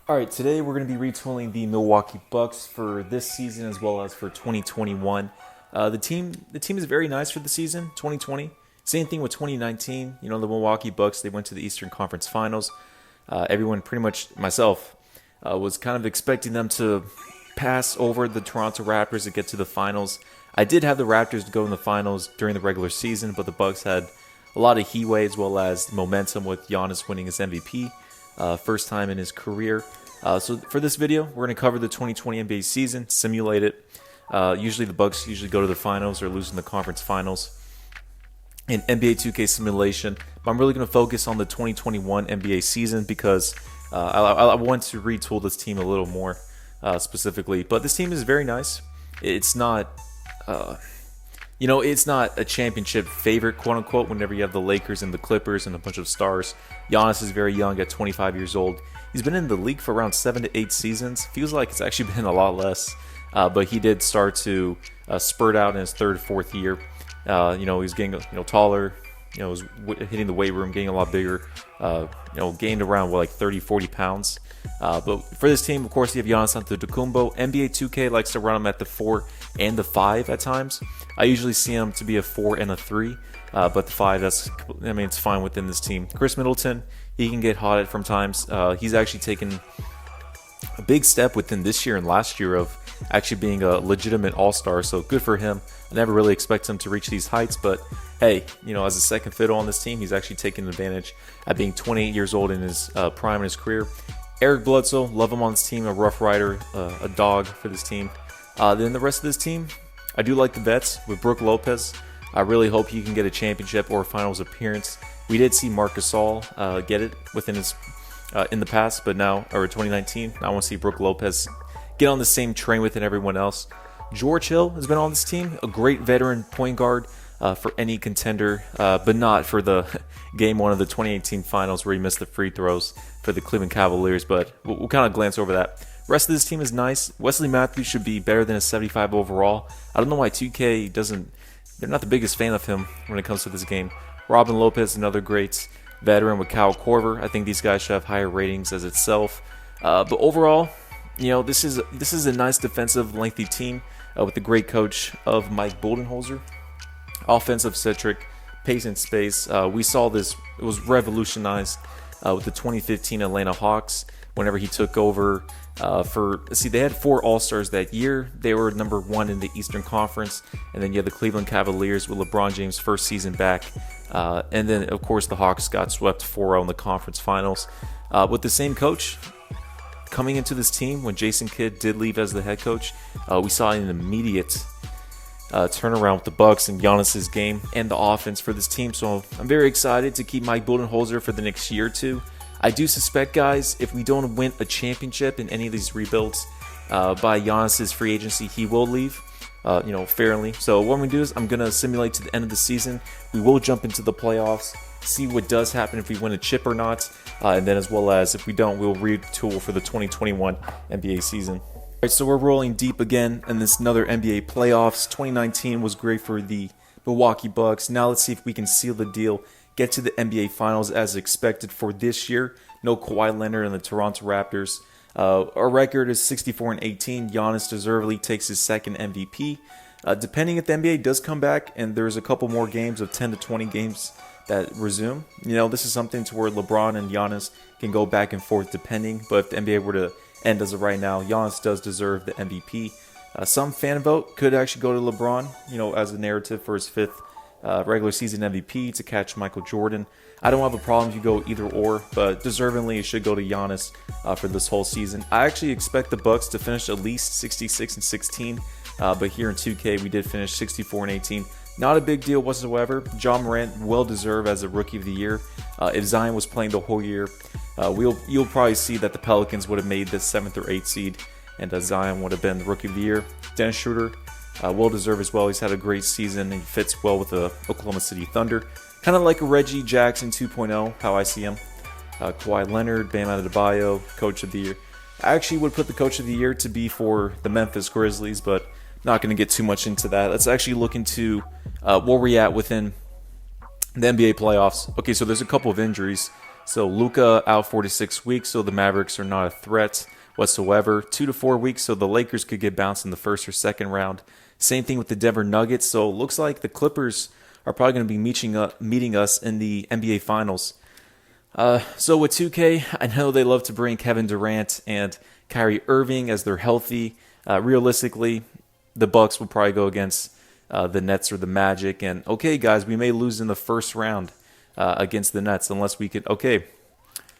All right, today we're going to be retooling the Milwaukee Bucks for this season as well as for 2021. The team is very nice for the season 2020. Same thing with 2019. The Milwaukee Bucks, they went to the Eastern Conference Finals. Everyone, pretty much myself, was kind of expecting them to pass over the Toronto Raptors to get to the finals. I did have the Raptors to go in the finals during the regular season, but the Bucks had a lot of heatway as well as momentum with Giannis winning his MVP. First time in his career. So for this video, we're going to cover the 2020 NBA season, simulate it. Usually the Bucks go to the finals or lose in the conference finals in NBA 2K simulation. But I'm really going to focus on the 2021 NBA season because I want to retool this team a little more specifically. But this team is very nice. It's not... it's not a championship favorite, quote unquote, whenever you have the Lakers and the Clippers and a bunch of stars. Giannis is very young at 25 years old. He's been in the league for around 7 to 8 seasons. Feels like it's actually been a lot less. But he did start to spurt out in his third, fourth year. He's getting taller. Was hitting the weight room, getting a lot bigger. Gained around 30, 40 pounds. But for this team, of course, you have Giannis Antetokounmpo. NBA 2K likes to run him at the 4 and the 5 at times. I usually see him to be a 4 and a 3, but the 5, it's fine within this team. Chris Middleton, he can get hot at from times. He's actually taken a big step within this year and last year of actually being a legitimate all-star, so good for him. I never really expect him to reach these heights, but hey, as a second fiddle on this team, he's actually taking advantage at being 28 years old in his prime in his career. Eric Bledsoe, love him on this team, a rough rider, a dog for this team. Then the rest of this team, I do like the vets with Brook Lopez. I really hope he can get a championship or a finals appearance. We did see Marc Gasol get it within his in the past, but now, or 2019, I want to see Brook Lopez get on the same train with everyone else. George Hill has been on this team, a great veteran point guard for any contender, but not for the game 1 of the 2018 finals where he missed the free throws for the Cleveland Cavaliers, but we'll kind of glance over that. Rest of this team is nice. Wesley Matthews should be better than a 75 overall. I don't know why 2K doesn't... They're not the biggest fan of him when it comes to this game. Robin Lopez, another great veteran with Kyle Korver. I think these guys should have higher ratings as itself. But overall, this is a nice defensive, lengthy team with the great coach of Mike Budenholzer. Offensive centric, pace and space. We saw this. It was revolutionized with the 2015 Atlanta Hawks whenever he took over. They had 4 All-Stars that year. They were number 1 in the Eastern Conference. And then you had the Cleveland Cavaliers with LeBron James' first season back. And then, of course, the Hawks got swept 4-0 in the conference finals. With the same coach coming into this team, when Jason Kidd did leave as the head coach, we saw an immediate turnaround with the Bucks and Giannis's game and the offense for this team. So I'm very excited to keep Mike Budenholzer for the next year or two. I do suspect, guys, if we don't win a championship in any of these rebuilds by Giannis's free agency, he will leave, fairly. So what I'm going to do is I'm going to simulate to the end of the season. We will jump into the playoffs, see what does happen if we win a chip or not, and then as well as if we don't, we'll retool for the 2021 NBA season. All right, so we're rolling deep again in this another NBA playoffs. 2019 was great for the Milwaukee Bucks. Now let's see if we can seal the deal, get to the NBA Finals as expected for this year. No Kawhi Leonard and the Toronto Raptors. Our record is 64-18. Giannis deservedly takes his second MVP. Depending if the NBA does come back and there's a couple more games of 10 to 20 games that resume, this is something to where LeBron and Giannis can go back and forth depending. But if the NBA were to end as of right now, Giannis does deserve the MVP. Some fan vote could actually go to LeBron, as a narrative for his 5th regular season MVP to catch Michael Jordan. I don't have a problem if you go either or, but deservingly it should go to Giannis for this whole season. I actually expect the Bucks to finish at least 66-16, but here in 2K we did finish 64-18. Not a big deal whatsoever. John Moran well deserved as a Rookie of the Year. If Zion was playing the whole year, you'll probably see that the Pelicans would have made the 7th or 8th seed, and Zion would have been the Rookie of the Year. Dennis Schroeder, well deserved as well. He's had a great season and he fits well with the Oklahoma City Thunder. Kind of like a Reggie Jackson 2.0, how I see him. Kawhi Leonard, Bam Adebayo, Coach of the Year. I actually would put the Coach of the Year to be for the Memphis Grizzlies, but not going to get too much into that. Let's actually look into where we're at within the NBA playoffs. Okay, so there's a couple of injuries. So Luka out 4 to 6 weeks, so the Mavericks are not a threat whatsoever. 2 to 4 weeks, so the Lakers could get bounced in the first or second round. Same thing with the Denver Nuggets. So it looks like the Clippers are probably going to be meeting us in the NBA Finals. So with 2K, I know they love to bring Kevin Durant and Kyrie Irving as they're healthy. Realistically, the Bucks will probably go against the Nets or the Magic. And okay, guys, we may lose in the first round against the Nets unless we could. Okay,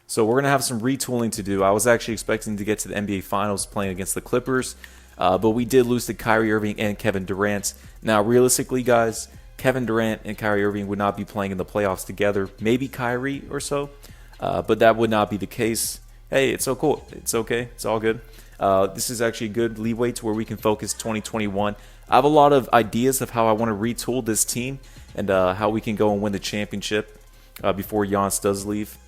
so we're gonna have some retooling to do. I was actually expecting to get to the NBA Finals playing against the Clippers, but we did lose to Kyrie Irving and Kevin Durant. Now, realistically, guys, Kevin Durant and Kyrie Irving would not be playing in the playoffs together. Maybe Kyrie or so, but that would not be the case. Hey, it's so cool. It's okay. It's all good. This is actually a good leeway to where we can focus 2021. I have a lot of ideas of how I want to retool this team and how we can go and win the championship before Giannis does leave.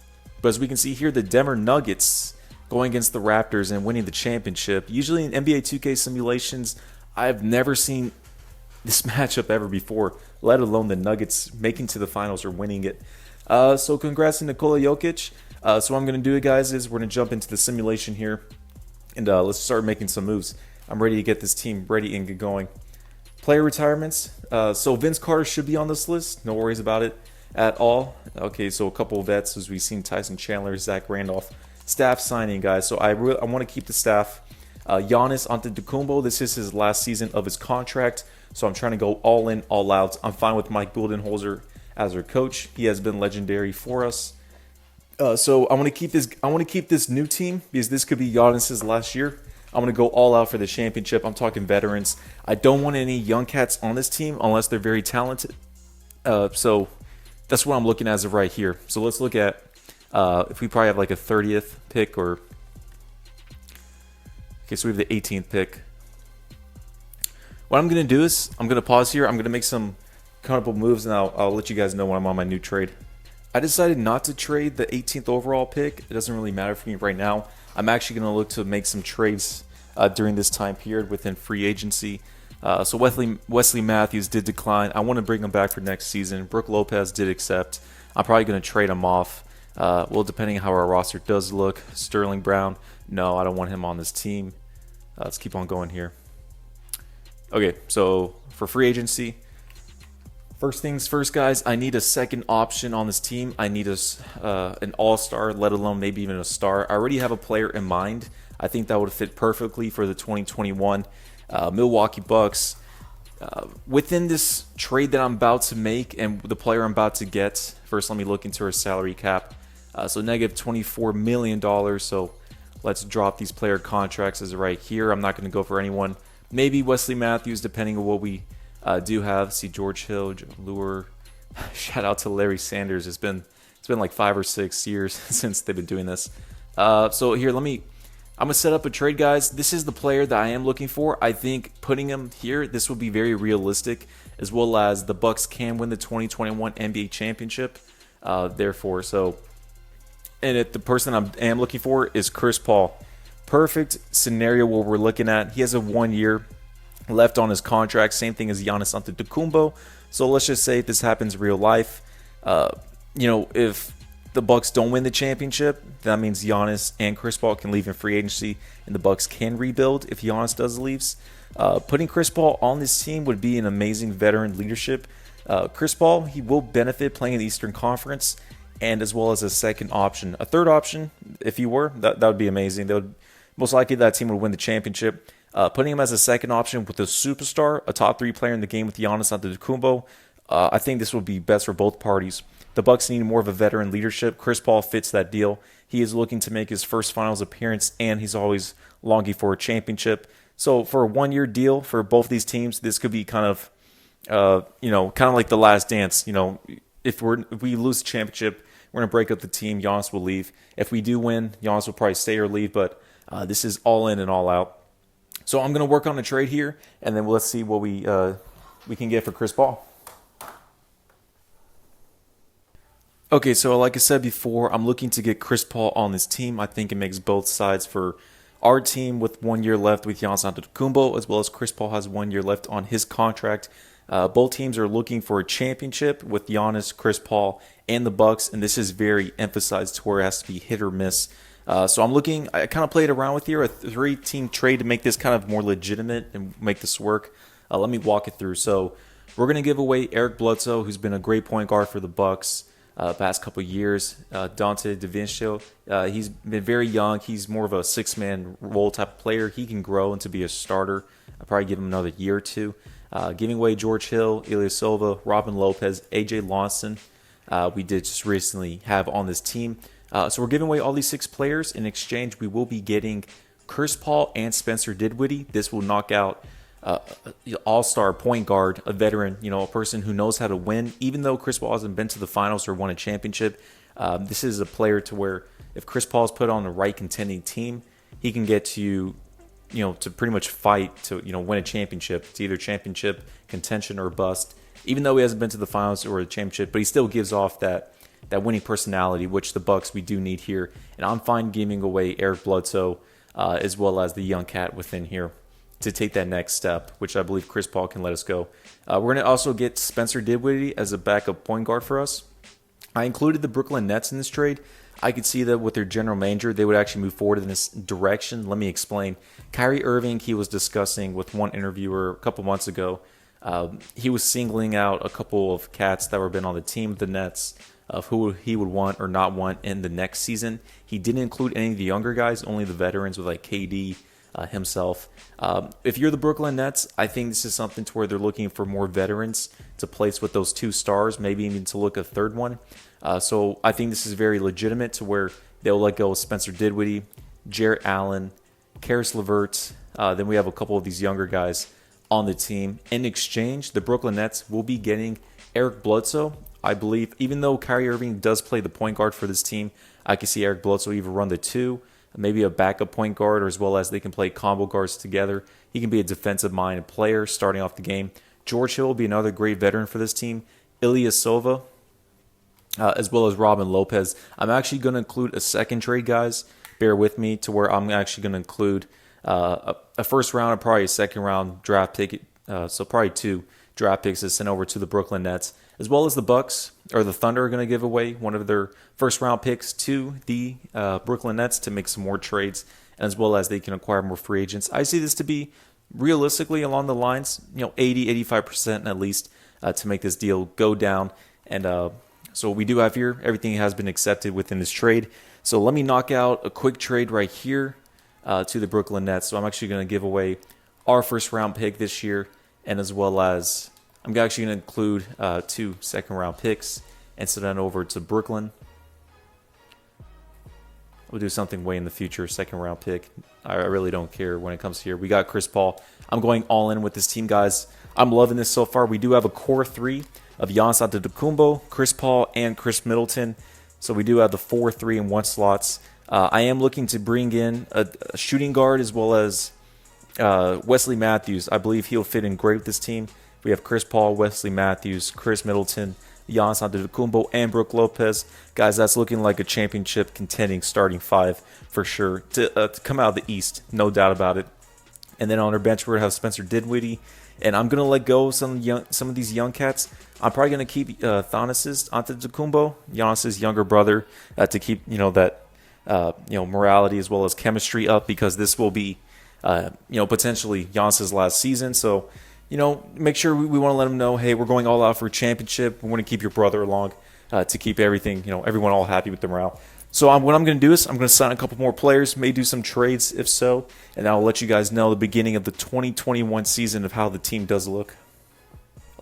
But as we can see here, the Denver Nuggets going against the Raptors and winning the championship. Usually in NBA 2K simulations, I've never seen this matchup ever before, let alone the Nuggets making to the finals or winning it. So congrats to Nikola Jokic. So what I'm going to do, guys, is we're going to jump into the simulation here, and let's start making some moves. I'm ready to get this team ready and get going. Player retirements. So Vince Carter should be on this list. No worries about it at all. Okay, so a couple of vets, as we've seen Tyson Chandler, Zach Randolph. Staff signing, guys. So I want to keep the staff. Giannis Antetokounmpo, this is his last season of his contract, so I'm trying to go all in, all out. I'm fine with Mike Budenholzer as our coach. He has been legendary for us. So I want to keep this. I want to keep this new team because this could be Giannis's last year. I'm going to go all out for the championship. I'm talking veterans. I don't want any young cats on this team unless they're very talented. So that's what I'm looking as of right here. So let's look at if we probably have like a 30th pick or. Okay, so we have the 18th pick. What I'm going to do is I'm going to pause here. I'm going to make some couple moves, and I'll let you guys know when I'm on my new trade. I decided not to trade the 18th overall pick. It doesn't really matter for me right now. I'm actually going to look to make some trades during this time period within free agency. So Wesley Matthews did decline. I want to bring him back for next season. Brook Lopez did accept. I'm probably going to trade him off. Well, depending on how our roster does look. Sterling Brown, no, I don't want him on this team. Let's keep on going here. Okay, so for free agency, first things first, guys, I need a second option on this team. I need an all-star, let alone maybe even a star. I already have a player in mind. I think that would fit perfectly for the 2021 Milwaukee Bucks. Within this trade that I'm about to make and the player I'm about to get, first let me look into our salary cap. So negative $24 million. So let's drop these player contracts as right here. I'm not going to go for anyone. Maybe Wesley Matthews, depending on what we do have. See George Hill, Joe Lure. Shout out to Larry Sanders. It's been like 5 or 6 years since they've been doing this. So here, I'm gonna set up a trade, guys. This is the player that I am looking for. I think putting him here, this will be very realistic, as well as the Bucks can win the 2021 NBA championship. Therefore, the person I am looking for is Chris Paul. Perfect scenario what we're looking at. He has a 1 year left on his contract. Same thing as Giannis Antetokounmpo. So let's just say if this happens real life, if the Bucks don't win the championship, that means Giannis and Chris Paul can leave in free agency, and the Bucks can rebuild if Giannis does leaves. Putting Chris Paul on this team would be an amazing veteran leadership. Chris Paul, he will benefit playing in the Eastern Conference, and as well as a second option, a third option. If he were, that would be amazing. Most likely that team would win the championship. Putting him as a second option with a superstar, a top 3 player in the game with Giannis Antetokounmpo, I think this would be best for both parties. The Bucks need more of a veteran leadership. Chris Paul fits that deal. He is looking to make his first finals appearance, and he's always longing for a championship. So for a 1 year deal for both these teams, this could be kind of like the last dance. If we lose the championship, we're gonna break up the team. Giannis will leave. If we do win, Giannis will probably stay or leave. But this is all in and all out. So I'm gonna work on a trade here, and then let's see what we can get for Chris Paul. Okay, so like I said before, I'm looking to get Chris Paul on this team. I think it makes both sides for our team with 1 year left with Giannis Antetokounmpo, as well as Chris Paul has 1 year left on his contract. Both teams are looking for a championship with Giannis, Chris Paul, and the Bucks, and this is very emphasized to where it has to be hit or miss. So I kind of played around with here, a 3-team trade to make this kind of more legitimate and make this work. Let me walk it through. So we're going to give away Eric Bledsoe, who's been a great point guard for the Bucks past couple years. Dante DiVincenzo, he's been very young. He's more of a six-man role type of player. He can grow into be a starter. I'll probably give him another year or two. Giving away George Hill, Ilyasova, Robin Lopez, AJ Lawson. We did just recently have on this team. So we're giving away all these 6 players. In exchange, we will be getting Chris Paul and Spencer Dinwiddie. This will knock out all-star point guard, a veteran, a person who knows how to win. Even though Chris Paul hasn't been to the finals or won a championship, this is a player to where if Chris Paul's put on the right contending team, he can get to to pretty much fight to win a championship. It's either championship contention or bust. Even though he hasn't been to the finals or the championship, but he still gives off that winning personality, which the Bucks we do need here. And I'm fine giving away Eric Bledsoe as well as the young cat within here to take that next step, which I believe Chris Paul can let us go. We're going to also get Spencer Dinwiddie as a backup point guard for us. I included the Brooklyn Nets in this trade. I could see that with their general manager, they would actually move forward in this direction. Let me explain. Kyrie Irving, he was discussing with one interviewer a couple months ago. He was singling out a couple of cats that were been on the team of the Nets of who he would want or not want in the next season. He didn't include any of the younger guys, only the veterans with like KD himself. If you're the Brooklyn Nets, I think this is something to where they're looking for more veterans to place with those 2 stars, maybe even to look a third one. So I think this is very legitimate to where they'll let go of Spencer Dinwiddie, Jarrett Allen, Karis LeVert. Then we have a couple of these younger guys on the team. In exchange, the Brooklyn Nets will be getting Eric Bledsoe. I believe, even though Kyrie Irving does play the point guard for this team, I can see Eric Bledsoe either run the 2, maybe a backup point guard, or as well as they can play combo guards together. He can be a defensive-minded player starting off the game. George Hill will be another great veteran for this team. Ilyasova, as well as Robin Lopez. I'm actually going to include a second trade, guys. Bear with me to where I'm actually going to include a first round and probably a second round draft pick. So probably 2 draft picks to send over to the Brooklyn Nets, as well as the Bucks or the Thunder are going to give away one of their first round picks to the Brooklyn Nets to make some more trades, as well as they can acquire more free agents. I see this to be realistically along the lines, 80-85% at least to make this deal go down. And so we do have here, everything has been accepted within this trade. So let me knock out a quick trade right here to the Brooklyn Nets. So I'm actually going to give away our first round pick this year, and as well as I'm actually going to include 2 second round picks and send that over to Brooklyn. We'll do something way in the future, second round pick. I really don't care when it comes here. We got Chris Paul. I'm going all in with this team, guys. I'm loving this so far. We do have a core 3 of Giannis Antetokounmpo, Chris Paul, and Chris Middleton. So we do have the 4, 3, and 1 slots. I am looking to bring in a shooting guard as well as Wesley Matthews. I believe he'll fit in great with this team. We have Chris Paul, Wesley Matthews, Chris Middleton, Giannis Antetokounmpo, and Brook Lopez. Guys, that's looking like a championship contending starting 5 for sure to come out of the East, no doubt about it. And then on our bench, we're going to have Spencer Dinwiddie. And I'm going to let go of some of these young cats. I'm probably going to keep Thanasis Antetokounmpo, Giannis' younger brother, to keep that morality as well as chemistry up, because this will be potentially Giannis' last season. So make sure we want to let him know, hey, we're going all out for a championship. We want to keep your brother along to keep everything, everyone all happy with the morale. So what I'm going to do is I'm going to sign a couple more players, may do some trades if so, and I'll let you guys know the beginning of the 2021 season of how the team does look.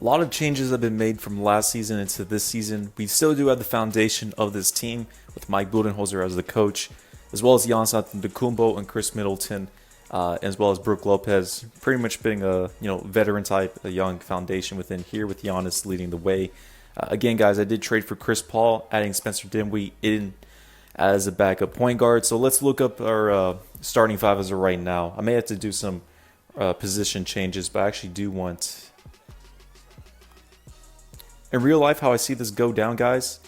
A lot of changes have been made from last season into this season. We still do have the foundation of this team with Mike Budenholzer as the coach, as well as Giannis Antetokounmpo and Chris Middleton, as well as Brook Lopez, pretty much being a veteran type, a young foundation within here with Giannis leading the way. Again, guys, I did trade for Chris Paul, adding Spencer Dinwiddie in as a backup point guard. So let's look up our starting 5 as of right now. I may have to do some position changes, but I actually do want, in real life, how I see this go down, guys.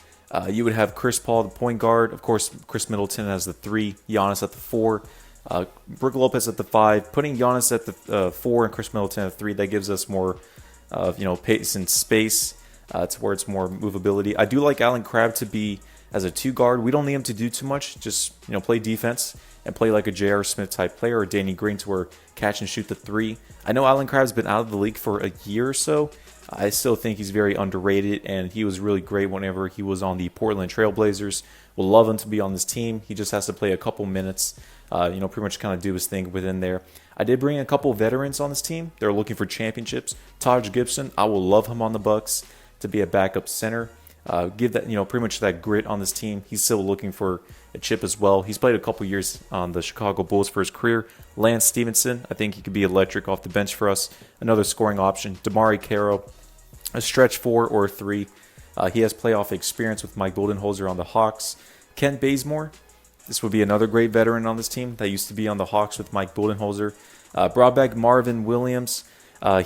You would have Chris Paul, the point guard. Of course, Chris Middleton as the 3, Giannis at the 4, Brook Lopez at the 5. Putting Giannis at the 4 and Chris Middleton at the 3, that gives us more pace and space. to where it's more movability. I do like Allen Crabbe to be as a 2 guard. We don't need him to do too much. Just play defense and play like a J.R. Smith type player or Danny Green to where catch and shoot the 3. I know Allen Crabbe's been out of the league for a year or so. I still think he's very underrated, and he was really great whenever he was on the Portland Trail Blazers. We'll love him to be on this team. He just has to play a couple minutes, pretty much kind of do his thing within there. I did bring a couple veterans on this team. They're looking for championships. Taj Gibson, I will love him on the Bucks to be a backup center. Give that, pretty much that grit on this team. He's still looking for a chip as well. He's played a couple years on the Chicago Bulls for his career. Lance Stevenson, I think he could be electric off the bench for us. Another scoring option. Damari Carroll, a stretch 4 or 3. He has playoff experience with Mike Budenholzer on the Hawks. Kent Bazemore, this would be another great veteran on this team that used to be on the Hawks with Mike Budenholzer. Brought back Marvin Williams.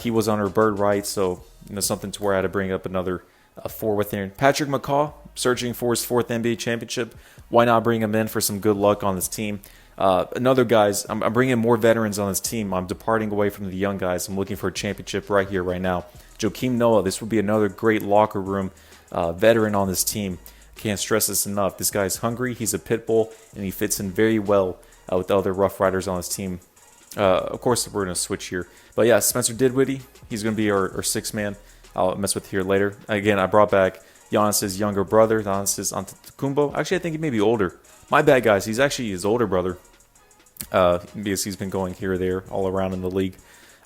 He was on our Bird right, so something to where I had to bring up another 4 within. Patrick McCaw, searching for his 4th NBA championship. Why not bring him in for some good luck on this team? Another guys, I'm bringing more veterans on this team. I'm departing away from the young guys. I'm looking for a championship right here, right now. Joakim Noah, this would be another great locker room veteran on this team. Can't stress this enough. This guy's hungry. He's a pit bull, and he fits in very well with the other Rough Riders on this team. Of course, we're going to switch here. But yeah, Spencer Dinwiddie, he's going to be our 6th man. I'll mess with here later. Again, I brought back Giannis' younger brother, Giannis Antetokounmpo. Actually, I think he may be older. My bad, guys. He's actually his older brother because he's been going here or there all around in the league.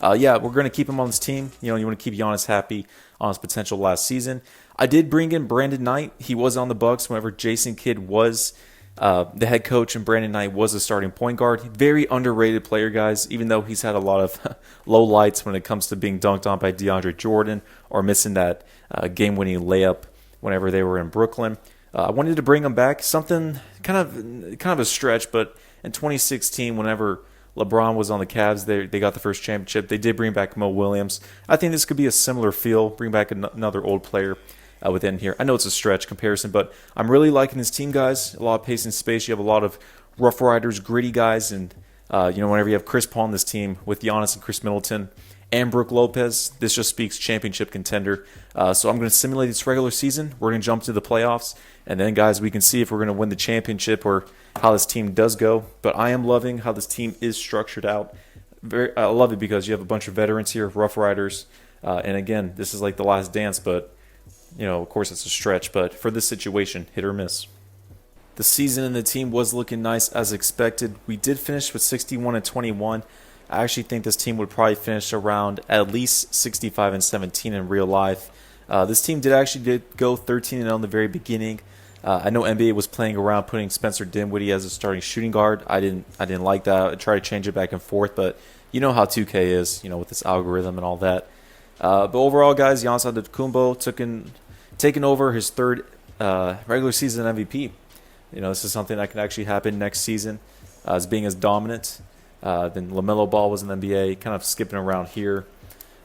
We're going to keep him on this team. You want to keep Giannis happy on his potential last season. I did bring in Brandon Knight. He was on the Bucks whenever Jason Kidd was the head coach, and Brandon Knight was a starting point guard. Very underrated player, guys, even though he's had a lot of low lights when it comes to being dunked on by DeAndre Jordan or missing that game-winning layup whenever they were in Brooklyn. I wanted to bring him back. Something kind of a stretch, but in 2016, whenever LeBron was on the Cavs, they got the first championship. They did bring back Mo Williams. I think this could be a similar feel. Bring back another old player within here. I know it's a stretch comparison, but I'm really liking this team, guys. A lot of pace and space. You have a lot of Rough Riders, gritty guys, and whenever you have Chris Paul on this team with Giannis and Chris Middleton and Brook Lopez, this just speaks championship contender. So I'm going to simulate this regular season. We're going to jump to the playoffs, and then, guys, we can see if we're going to win the championship or how this team does go. But I am loving how this team is structured out. I love it because you have a bunch of veterans here, Rough Riders, and again, this is like the last dance, but of course it's a stretch, but for this situation, hit or miss. The season and the team was looking nice as expected. We did finish with 61-21. I actually think this team would probably finish around at least 65-17 in real life. This team did go 13-0 in the very beginning. I know NBA was playing around putting Spencer Dinwiddie as a starting shooting guard. I didn't like that. I tried to change it back and forth, but you know how 2K is, with this algorithm and all that. But overall, guys, Giannis Antetokounmpo taking over his 3rd regular season MVP. This is something that can actually happen next season, as being as dominant. Then LaMelo Ball was in the NBA, kind of skipping around here.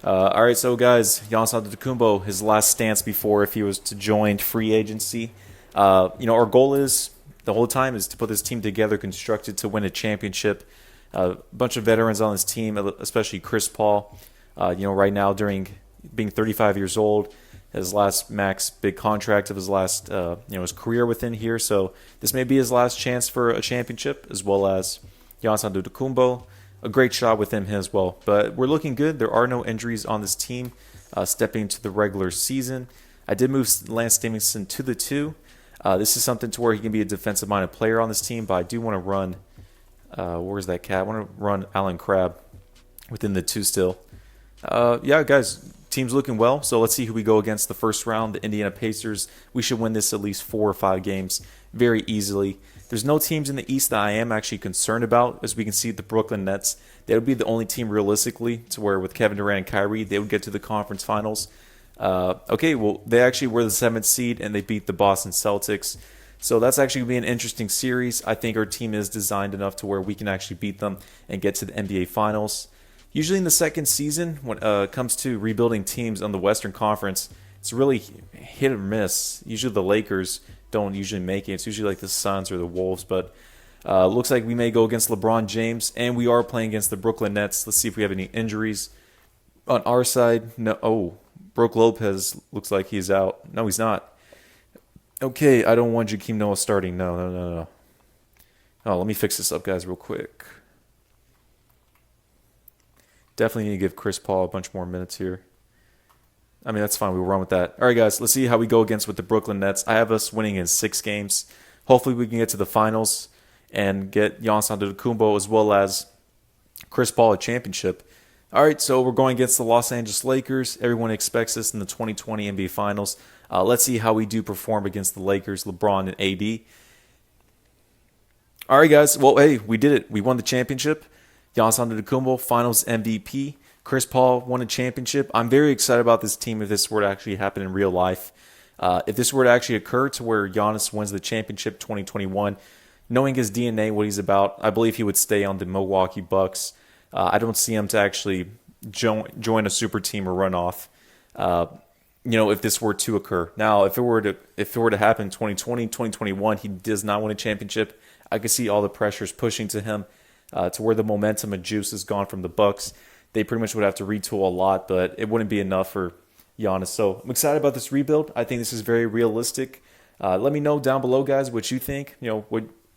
All right, so guys, Giannis Antetokounmpo, his last stance before if he was to join free agency. Our goal is the whole time is to put this team together, constructed to win a championship. A bunch of veterans on this team, especially Chris Paul. Right now during being 35 years old, his last max big contract of his last, his career within here. So this may be his last chance for a championship, as well as Giannis Antetokounmpo. A great shot with him as well. But we're looking good. There are no injuries on this team stepping into the regular season. I did move Lance Stevenson to the 2. This is something to where he can be a defensive-minded player on this team, but I do want to run, where's that cat? I want to run Allen Crabbe within the 2 still. Guys, team's looking well, so let's see who we go against the first round, the Indiana Pacers. We should win this at least 4 or 5 games very easily. There's no teams in the East that I am actually concerned about. As we can see, the Brooklyn Nets, they would be the only team realistically to where with Kevin Durant and Kyrie, they would get to the conference finals. They actually were the 7th seed, and they beat the Boston Celtics. So that's actually going to be an interesting series. I think our team is designed enough to where we can actually beat them and get to the NBA Finals. Usually in the second season, when it comes to rebuilding teams on the Western Conference, it's really hit or miss. Usually the Lakers don't usually make it. It's usually like the Suns or the Wolves, but looks like we may go against LeBron James, and we are playing against the Brooklyn Nets. Let's see if we have any injuries. On our side, no. Oh, Brook Lopez looks like he's out. No, he's not. Okay, I don't want Joakim Noah starting. No. Oh, let me fix this up, guys, real quick. Definitely need to give Chris Paul a bunch more minutes here. I mean, that's fine. We'll run with that. All right, guys, let's see how we go against with the Brooklyn Nets. I have us winning in 6 games. Hopefully, we can get to the finals and get Giannis Antetokounmpo as well as Chris Paul a championship. All right, so we're going against the Los Angeles Lakers. Everyone expects this in the 2020 NBA Finals. Let's see how we do perform against the Lakers, LeBron, and AD. All right, guys. Well, hey, we did it. We won the championship. Giannis Antetokounmpo, Finals MVP. Chris Paul won a championship. I'm very excited about this team if this were to actually happen in real life. If this were to actually occur to where Giannis wins the championship 2021, knowing his DNA, what he's about, I believe he would stay on the Milwaukee Bucks. I don't see him to actually join a super team or run off. If this were to occur. Now, if it were to happen in 2020, 2021, he does not win a championship. I could see all the pressures pushing to him to where the momentum and juice is gone from the Bucks. They pretty much would have to retool a lot, but it wouldn't be enough for Giannis. So I'm excited about this rebuild. I think this is very realistic. Let me know down below, guys, what you think.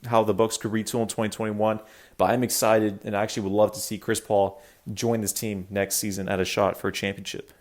How the Bucks could retool in 2021. But I'm excited and I actually would love to see Chris Paul join this team next season at a shot for a championship.